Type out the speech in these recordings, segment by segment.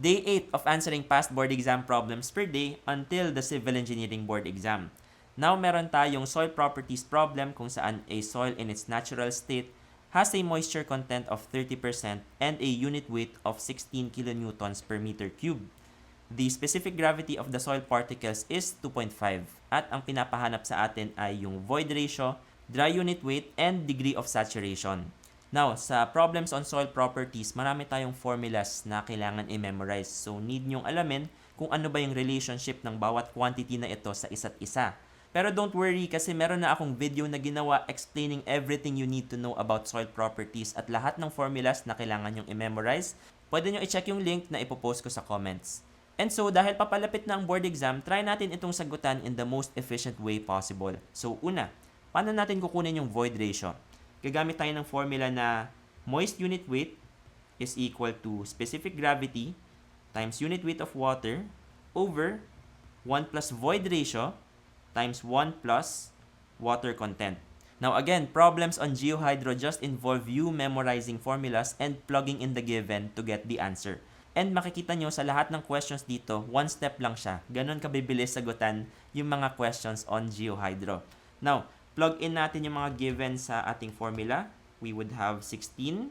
Day 8 of answering past board exam problems per day until the civil engineering board exam. Now, meron tayong soil properties problem kung saan a soil in its natural state has a moisture content of 30% and a unit weight of 16 kilonewtons per meter cube. The specific gravity of the soil particles is 2.5 at ang pinapahanap sa atin ay yung void ratio, dry unit weight, and degree of saturation. Now, sa problems on soil properties, marami tayong formulas na kailangan i-memorize. So, need nyong alamin kung ano ba yung relationship ng bawat quantity na ito sa isa't isa. Pero don't worry kasi meron na akong video na ginawa explaining everything you need to know about soil properties at lahat ng formulas na kailangan nyong i-memorize. Pwede nyo i-check yung link na ipopost ko sa comments. And so, dahil papalapit na ang board exam, try natin itong sagutan in the most efficient way possible. So, una, paano natin kukunin yung void ratio? Gagamit tayo ng formula na moist unit weight is equal to specific gravity times unit weight of water over 1 plus void ratio times 1 plus water content. Now again, problems on GeoHydro just involve you memorizing formulas and plugging in the given to get the answer. And makikita nyo sa lahat ng questions dito, one step lang siya. Ganon kabibilis sagutan yung mga questions on GeoHydro. Now, plug in natin yung mga given sa ating formula. We would have 16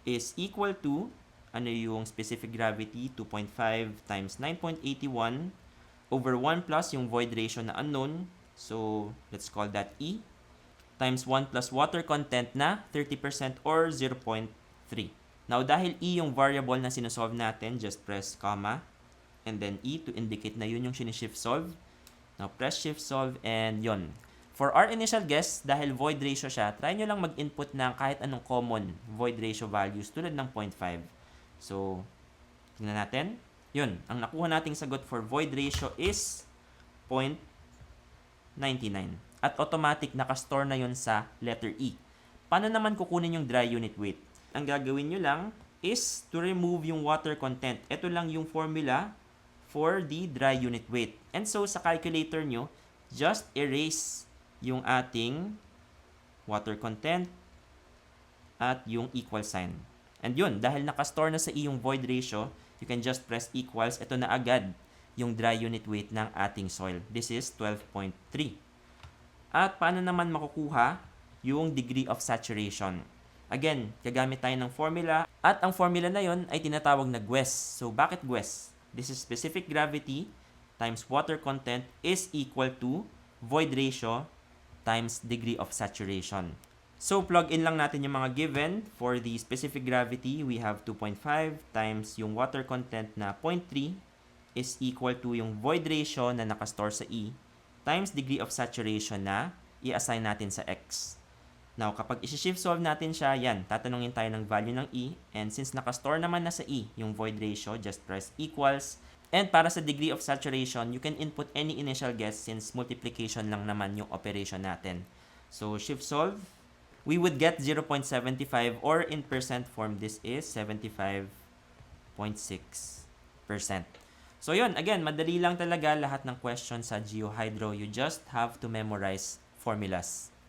is equal to, ano yung specific gravity, 2.5 times 9.81 over 1 plus yung void ratio na unknown. So, let's call that E. Times 1 plus water content na 30% or 0.3. Now, dahil E yung variable na sinusolve natin, just press comma and then E to indicate na yun yung sinishift solve. Now, press shift solve and yun. For our initial guess, dahil void ratio siya, try nyo lang mag-input ng kahit anong common void ratio values tulad ng 0.5. So, tingnan natin. Yun, ang nakuha nating sagot for void ratio is 0.99. At automatic nakastore na yun sa letter E. Paano naman kukunin yung dry unit weight? Ang gagawin nyo lang is to remove yung water content. Ito lang yung formula for the dry unit weight. And so, sa calculator nyo, just erase yung ating water content at yung equal sign. And yun, dahil nakastore na sa E yung void ratio, you can just press equals. Ito na agad yung dry unit weight ng ating soil. This is 12.3. At paano naman makukuha yung degree of saturation? Again, gagamit tayo ng formula. At ang formula na yun ay tinatawag na GWES. So, bakit GWES? This is specific gravity times water content is equal to void ratio times degree of saturation. So, plug in lang natin yung mga given. For the specific gravity, we have 2.5 times yung water content na 0.3 is equal to yung void ratio na nakastore sa E times degree of saturation na i-assign natin sa X. Now, kapag isi-shift solve natin siya, yan, tatanungin tayo ng value ng E. And since nakastore naman na sa E yung void ratio, just press equals. And para sa degree of saturation, you can input any initial guess since multiplication lang naman yung operation natin. So, shift solve. We would get 0.75 or in percent form, this is 75.6%. So, yun. Again, madali lang talaga lahat ng questions sa GeoHydro. You just have to memorize formulas.